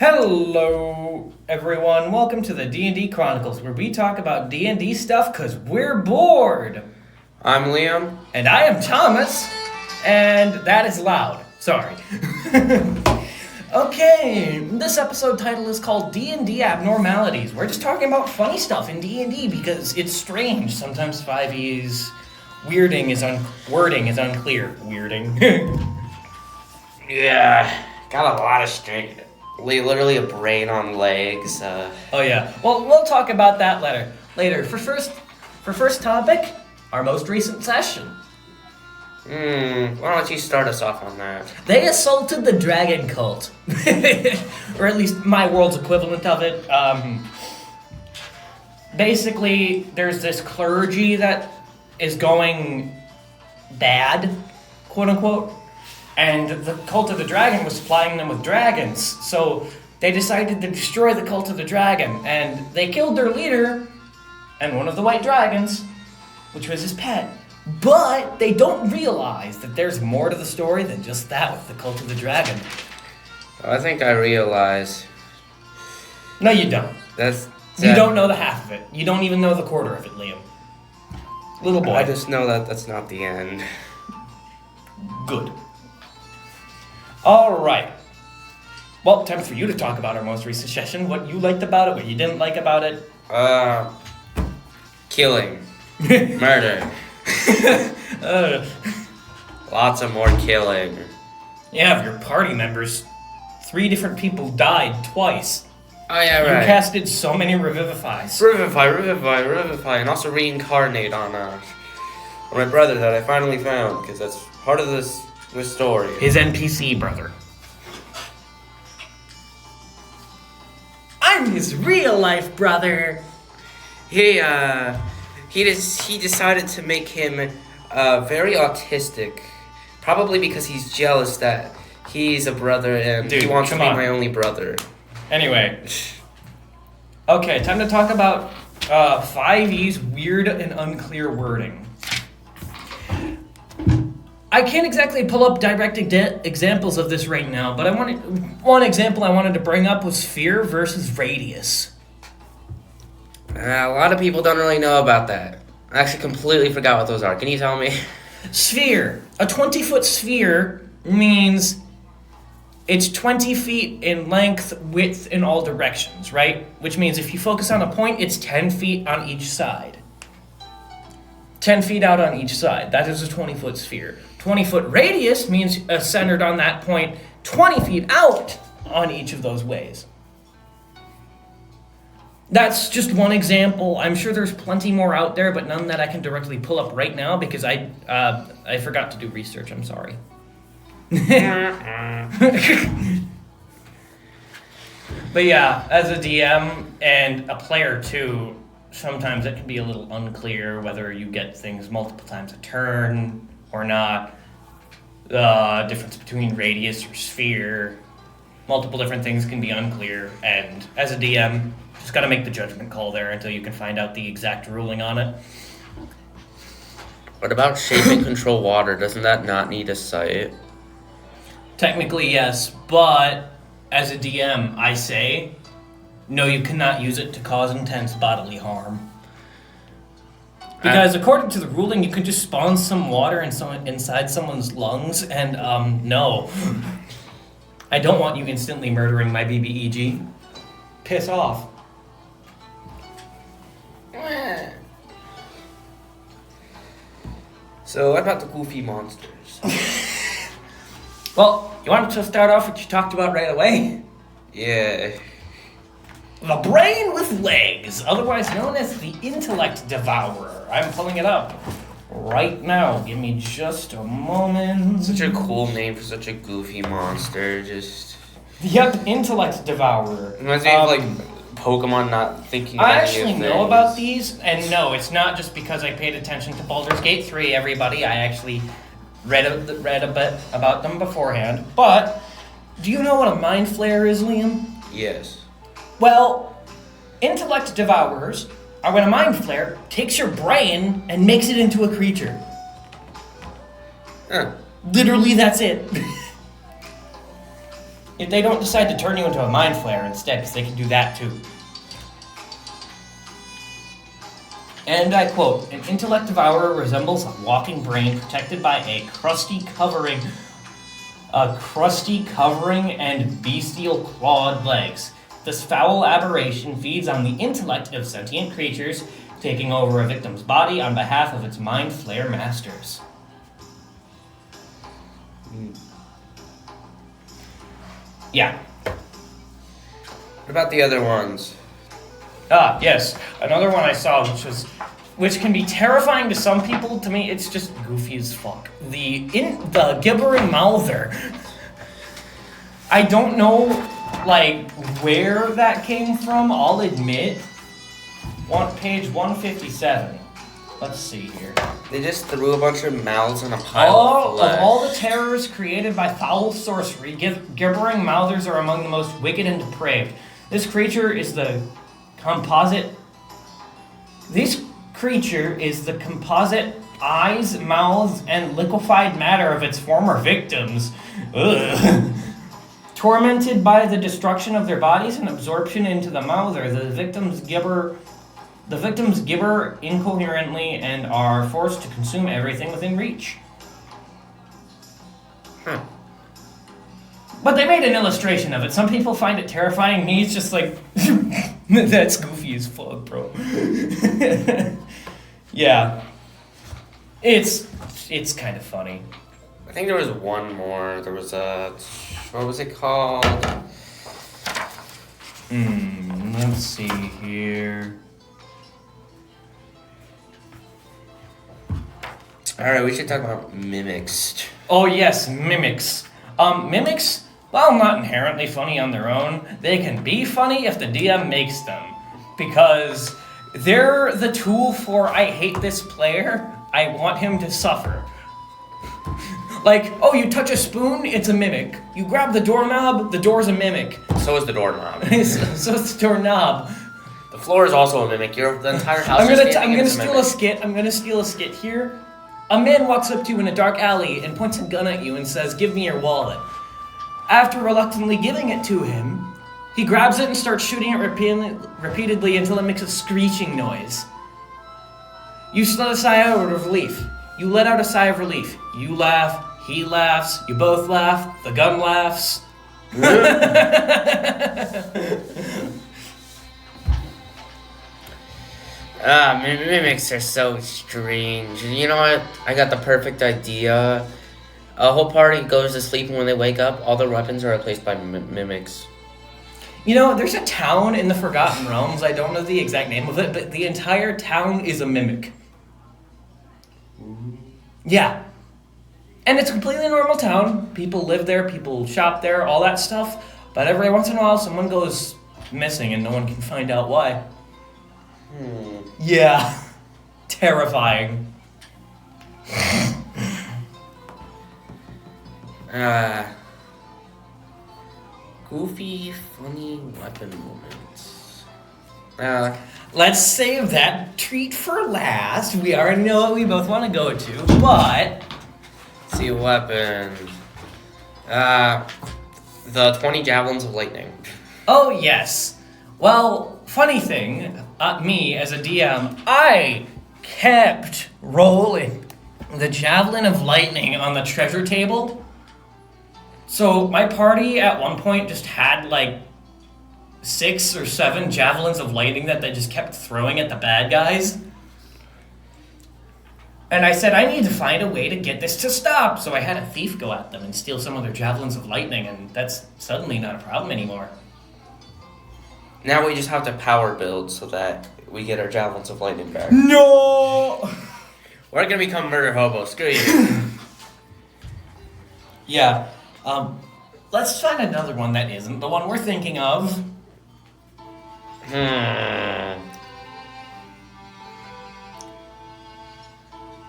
Hello, everyone. Welcome to the D&D Chronicles, where we talk about D&D stuff because we're bored. I'm Liam. And I am Thomas. And that is loud. Sorry. Okay, this episode title is called D&D Abnormalities. We're just talking about funny stuff in D&D because it's strange. Sometimes 5e's wording is unclear. Weirding. Yeah, got a lot of strength. Literally a brain on legs. Oh yeah. Well, we'll talk about that later. For first topic, our most recent session. Why don't you start us off on that? They assaulted the dragon cult. Or at least my world's equivalent of it. Basically, there's this clergy that is going bad, quote unquote. And the cult of the dragon was supplying them with dragons. So they decided to destroy the cult of the dragon. And they killed their leader and one of the white dragons, which was his pet. But they don't realize that there's more to the story than just that with the cult of the dragon. I think I realize. No, you don't. You don't know the half of it. You don't even know the quarter of it, Liam. Little boy. I just know that that's not the end. Good. All right. Well, time for you to talk about our most recent session. What you liked about it, what you didn't like about it. Killing. Murder. Lots of more killing. Yeah, of your party members, 3 different people died twice. Oh yeah, right. You casted so many revivifies. Revivify, and also reincarnate on my brother that I finally found, because that's part of this story. His NPC brother. I'm his real life brother. He decided to make him very autistic, probably because he's jealous that he's a brother and Dude, he wants to be on. my only brother. Anyway. Okay, time to talk about 5e's weird and unclear wording. I can't exactly pull up direct examples of this right now, but one example I wanted to bring up was sphere versus radius. A lot of people don't really know about that. I actually completely forgot what those are. Can you tell me? Sphere. A 20-foot sphere means it's 20 feet in length, width, in all directions, right? Which means if you focus on a point, it's 10 feet on each side. 10 feet out on each side. That is a 20-foot sphere. 20-foot radius means centered on that point 20 feet out on each of those ways. That's just one example. I'm sure there's plenty more out there, but none that I can directly pull up right now because I forgot to do research. I'm sorry. But yeah, as a DM and a player too, sometimes it can be a little unclear whether you get things multiple times a turn or not. Difference between radius or sphere. Multiple different things can be unclear, and as a DM, just gotta make the judgment call there until you can find out the exact ruling on it. What about shape and control water? Doesn't that not need a sight? Technically, yes, but as a DM, I say, no, you cannot use it to cause intense bodily harm. Because according to the ruling, you can just spawn some water inside someone's lungs, and no. I don't want you instantly murdering my BBEG. Piss off. So what about the goofy monsters? Well, you wanted to start off what you talked about right away? Yeah. The brain with legs, otherwise known as the intellect devourer. I'm pulling it up right now. Give me just a moment. Such a cool name for such a goofy monster. Yep, intellect devourer. Reminds me of like Pokemon not thinking about I any actually of know things. about these, and no, it's not just because I paid attention to Baldur's Gate 3, everybody. I actually read a bit about them beforehand. But, do you know what a mind flare is, Liam? Yes. Well, intellect devourers are when a mind flare takes your brain and makes it into a creature. Huh. Literally, that's it. If they don't decide to turn you into a mind flayer instead, because they can do that too. And I quote, an intellect devourer resembles a walking brain protected by a crusty covering and bestial clawed legs. This foul aberration feeds on the intellect of sentient creatures, taking over a victim's body on behalf of its mind flayer masters. Yeah. What about the other ones? Yes. Another one I saw, which can be terrifying to some people. To me, it's just goofy as fuck. The gibbering mouther. I don't know, where that came from. I'll admit. Page 157. Let's see here. They just threw a bunch of mouths in a pile of flesh. Of all the terrors created by foul sorcery, gibbering mouthers are among the most wicked and depraved. This creature is the composite eyes, mouths, and liquefied matter of its former victims. Ugh. Tormented by the destruction of their bodies and absorption into the mouther, the victims gibber incoherently and are forced to consume everything within reach. But they made an illustration of it. Some people find it terrifying. Me, it's just like, that's goofy as fuck, bro. Yeah. It's kind of funny. I think there was one more. There was what was it called? Let's see here. Alright, we should talk about mimics. Oh yes, mimics. Mimics, while not inherently funny on their own, they can be funny if the DM makes them. Because they're the tool for, I hate this player, I want him to suffer. You touch a spoon, it's a mimic. You grab the doorknob, the door's a mimic. So is the doorknob. So it's the doorknob. The floor is also a mimic. The entire house I'm gonna steal a skit here. A man walks up to you in a dark alley and points a gun at you and says, "Give me your wallet." After reluctantly giving it to him, he grabs it and starts shooting it repeatedly until it makes a screeching noise. You let a sigh out of relief. You let out a sigh of relief. You laugh, he laughs, you both laugh, the gun laughs. Mimics are so strange. And you know what? I got the perfect idea. A whole party goes to sleep, and when they wake up, all their weapons are replaced by mimics. You know, there's a town in the Forgotten Realms, I don't know the exact name of it, but the entire town is a mimic. Yeah. And it's a completely normal town. People live there, people shop there, all that stuff. But every once in a while, someone goes missing and no one can find out why. Yeah. Terrifying. Goofy, funny weapon moments. Let's save that treat for last. We already know what we both want to go to, but... Let's see, weapons. The 20 javelins of lightning. Oh, yes. Well, funny thing, me as a DM, I kept rolling the javelin of lightning on the treasure table. So my party at one point just had 6 or 7 javelins of lightning that they just kept throwing at the bad guys. And I said, I need to find a way to get this to stop. So I had a thief go at them and steal some of their javelins of lightning, and that's suddenly not a problem anymore. Now we just have to power build so that we get our javelins of lightning back. No! We're gonna become murder hobos. Screw you. Yeah. Let's find another one that isn't the one we're thinking of.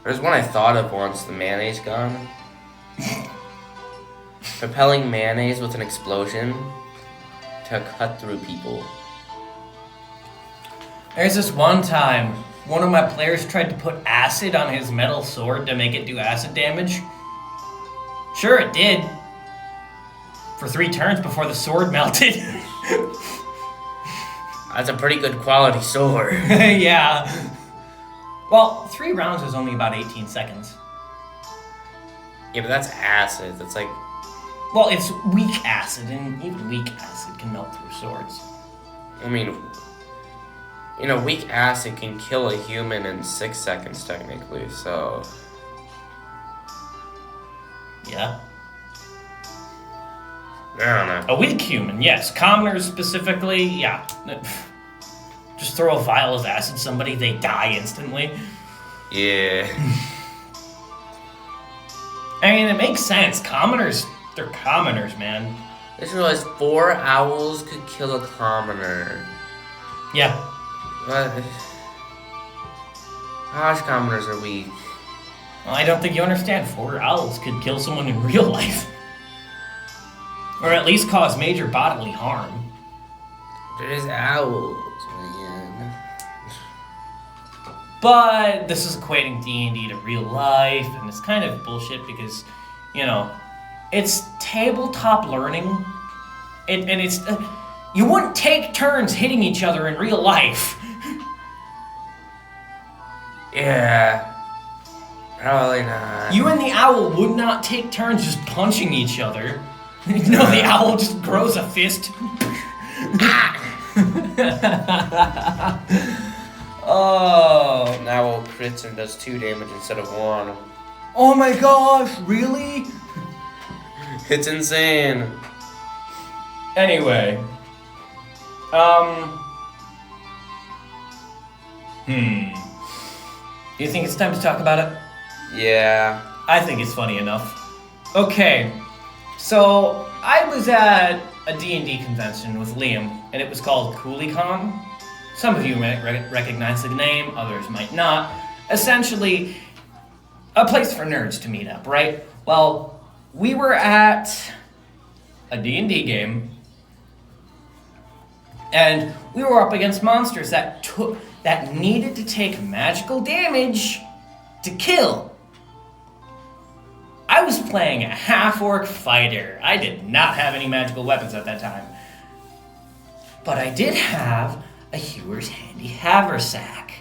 There's one I thought of once, the mayonnaise gun. Propelling mayonnaise with an explosion to cut through people. There's this one time, one of my players tried to put acid on his metal sword to make it do acid damage. Sure, it did. for 3 turns before the sword melted. That's a pretty good quality sword. Yeah. Well, 3 rounds is only about 18 seconds. Yeah, but that's acid. That's like... Well, it's weak acid, and even weak acid can melt through swords. I mean, weak acid can kill a human in 6 seconds, technically, so... Yeah. I don't know. A weak human, yes. Commoners specifically, yeah. Just throw a vial of acid at somebody, they die instantly. Yeah. I mean, it makes sense. Commoners, they're commoners, man. I just realized 4 owls could kill a commoner. Yeah. What? Gosh, commoners are weak. Well, I don't think you understand. 4 owls could kill someone in real life. Or at least cause major bodily harm. There's owls, man. But this is equating D&D to real life, and it's kind of bullshit because, it's tabletop learning. And it's... you wouldn't take turns hitting each other in real life. Yeah. Probably not. You and the owl would not take turns just punching each other. No, the owl just grows a fist. Oh. An owl crits and does 2 damage instead of 1. Oh my gosh, really? It's insane. Anyway. Do you think it's time to talk about it? Yeah. I think it's funny enough. Okay, so I was at a D&D convention with Liam, and it was called CoolieCon. Some of you might recognize the name, others might not. Essentially, a place for nerds to meet up, right? Well, we were at a D&D game, and we were up against monsters that needed to take magical damage to kill. I was playing a half-orc fighter. I did not have any magical weapons at that time. But I did have a hewer's handy haversack.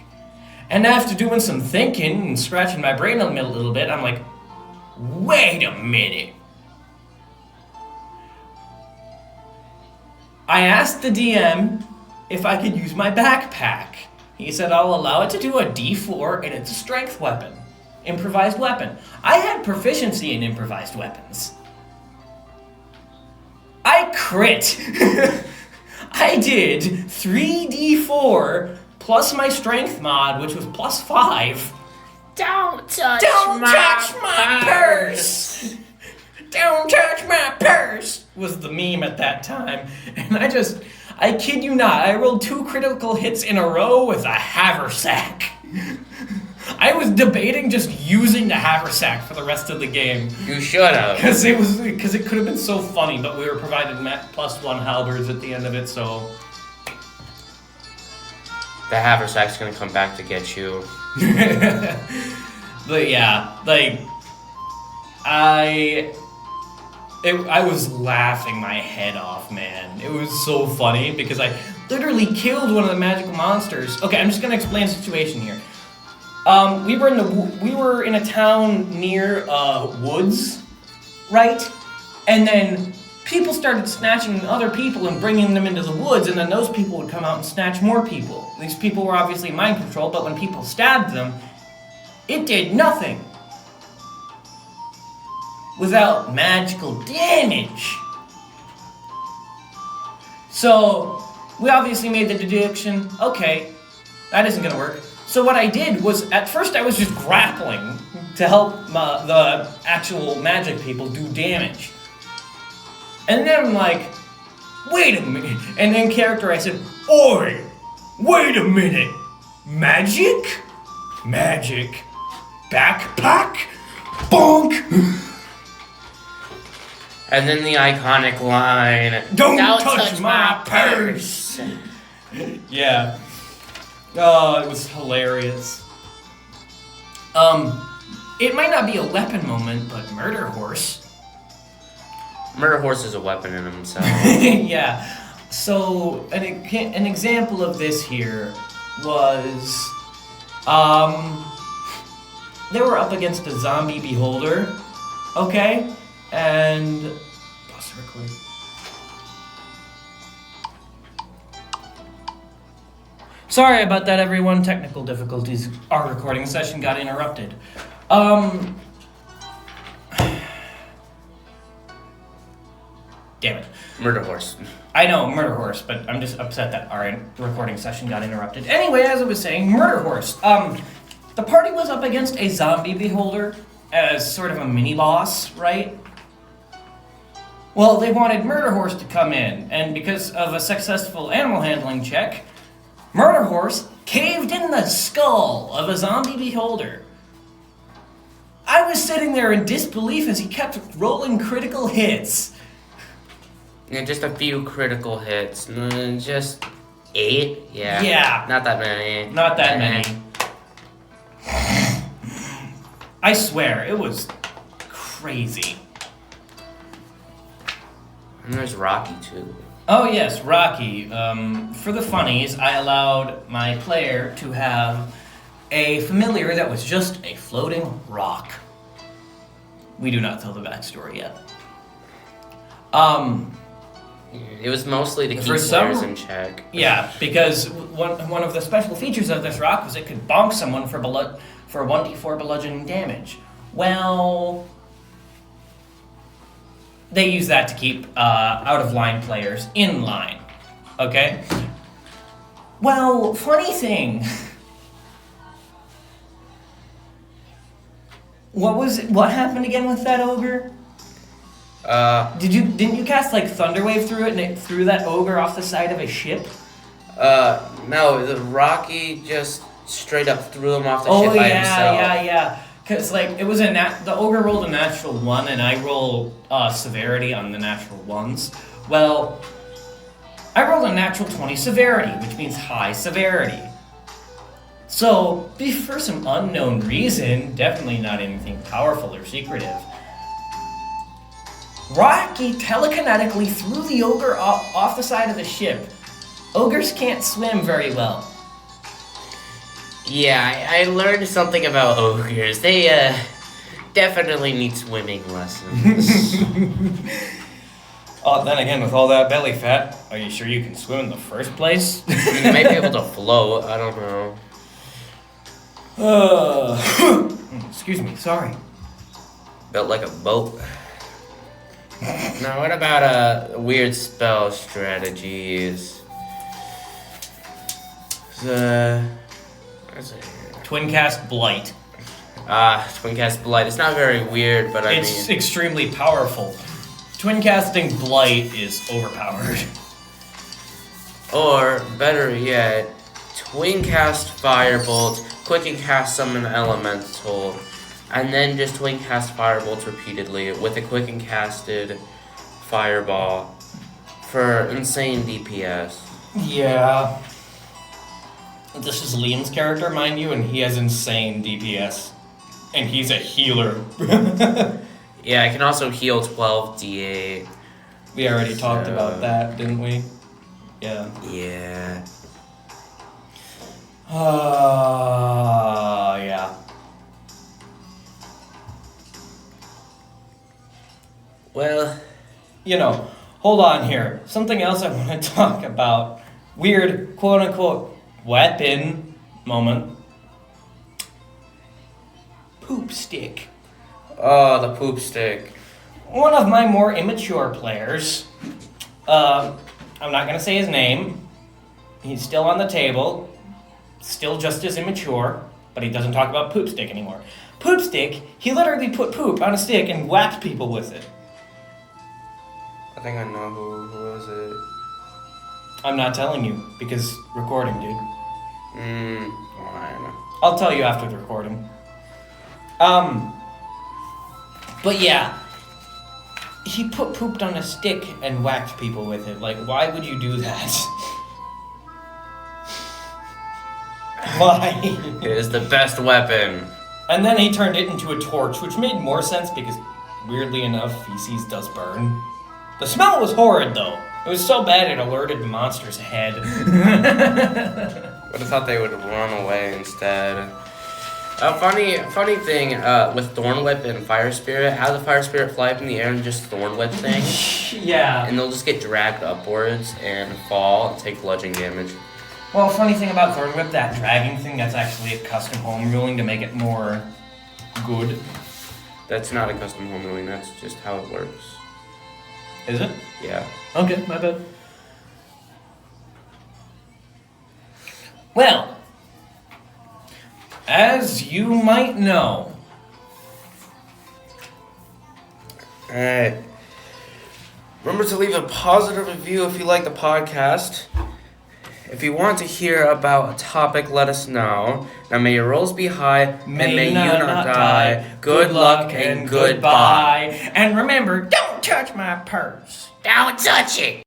And after doing some thinking and scratching my brain a little bit, I'm like, wait a minute. I asked the DM if I could use my backpack. He said I'll allow it to do a D4 and it's a strength weapon. Improvised weapon. I had proficiency in improvised weapons. I crit. I did 3d4 plus my strength mod, which was plus 5. Don't touch my purse. Don't touch my purse was the meme at that time. And I kid you not, I rolled 2 critical hits in a row with a haversack. I was debating just using the haversack for the rest of the game. You should have. Because it could have been so funny, but we were provided +1 halberds at the end of it, so... The haversack's gonna come back to get you. But yeah, I was laughing my head off, man. It was so funny because I literally killed one of the magical monsters. Okay, I'm just gonna explain the situation here. We were in a town near woods, right? And then people started snatching other people and bringing them into the woods, and then those people would come out and snatch more people. These people were obviously mind controlled, but when people stabbed them, it did nothing without magical damage. So we obviously made the deduction, okay, that isn't gonna work. So what I did was, at first I was just grappling to help the actual magic people do damage. And then I'm like, wait a minute. And in character I said, oi, wait a minute. Magic? Magic. Backpack? Bonk! And then the iconic line, Don't touch my purse! Yeah. Oh, it was hilarious. It might not be a weapon moment, but Murder Horse. Murder horse is a weapon in himself. Yeah. So an example of this here was, they were up against a zombie beholder, okay, and pause the recording. Sorry about that, everyone. Technical difficulties. Our recording session got interrupted. Damn it. Murder horse. I know, murder horse, but I'm just upset that our recording session got interrupted. Anyway, as I was saying, murder horse. The party was up against a zombie beholder as sort of a mini boss, right? Well, they wanted murder horse to come in, and because of a successful animal handling check, murder horse caved in the skull of a zombie beholder. I was sitting there in disbelief as he kept rolling critical hits. Yeah, just a few critical hits. Just 8? Yeah. Yeah. Not that many. Not that many. I swear, it was crazy. And there's Rocky, too. Oh yes, Rocky. For the funnies, I allowed my player to have a familiar that was just a floating rock. We do not tell the backstory yet. It was mostly to keep For players in check. Yeah, because one of the special features of this rock was it could bonk someone for 1d4 bludgeoning damage. Well, they use that to keep out-of-line players in line, okay? Well, funny thing. What happened again with that ogre? Didn't you cast like Thunderwave through it and it threw that ogre off the side of a ship? No, the Rocky just straight up threw him off the ship by himself. Yeah. Cause like it was the ogre rolled a natural 1 and I roll severity on the natural 1s. Well, I rolled a natural 20 severity, which means high severity. So, for some unknown reason, definitely not anything powerful or secretive, Rocky telekinetically threw the ogre off the side of the ship. Ogres can't swim very well. Yeah, I learned something about ogres. They, definitely need swimming lessons. Then again, with all that belly fat, are you sure you can swim in the first place? You might be able to float, I don't know. Excuse me, sorry. Built like a boat. Now, what about weird spell strategies? Twin cast Blight. Twin cast Blight. It's not very weird, but It's extremely powerful. Twin casting Blight is overpowered. Or, better yet, twin cast Firebolt, quicken cast summon Elemental, and then just twin cast Firebolts repeatedly with a quicken casted Fireball for insane DPS. Yeah. This is Liam's character, mind you, and he has insane DPS. And he's a healer. Yeah, I can also heal 12 D8. We already talked about that, didn't we? Yeah. Yeah. Yeah. Well, hold on here. Something else I want to talk about. Weird, quote-unquote, weapon moment. Poop stick. oh, the poop stick. One of my more immature players, I'm not going to say his name. He's still on the table. Still just as immature, but he doesn't talk about poop stick anymore. Poop stick, he literally put poop on a stick and whacked people with it. I think I know who is it. I'm not telling you, because recording, dude. Fine. I'll tell you after the recording. But yeah, he pooped on a stick and whacked people with it. Like, why would you do that? Why? It is the best weapon. And then he turned it into a torch, which made more sense because, weirdly enough, feces does burn. The smell was horrid, though. It was so bad it alerted the monsters ahead. But I thought they would run away instead. A funny thing with Thorn Whip and Fire Spirit, have the Fire Spirit fly up in the air and just Thorn Whip things. Yeah. And they'll just get dragged upwards and fall and take bludgeoning damage. Well, funny thing about Thorn Whip, that dragging thing, that's actually a custom home ruling to make it more good. That's not a custom home ruling, that's just how it works. Is it? Yeah. Okay, my bad. Well, as you might know. Alright. Remember to leave a positive review if you like the podcast. If you want to hear about a topic, let us know. Now may your rolls be high, and may you not die. Good luck and goodbye. And remember, don't touch my purse. Don't touch it!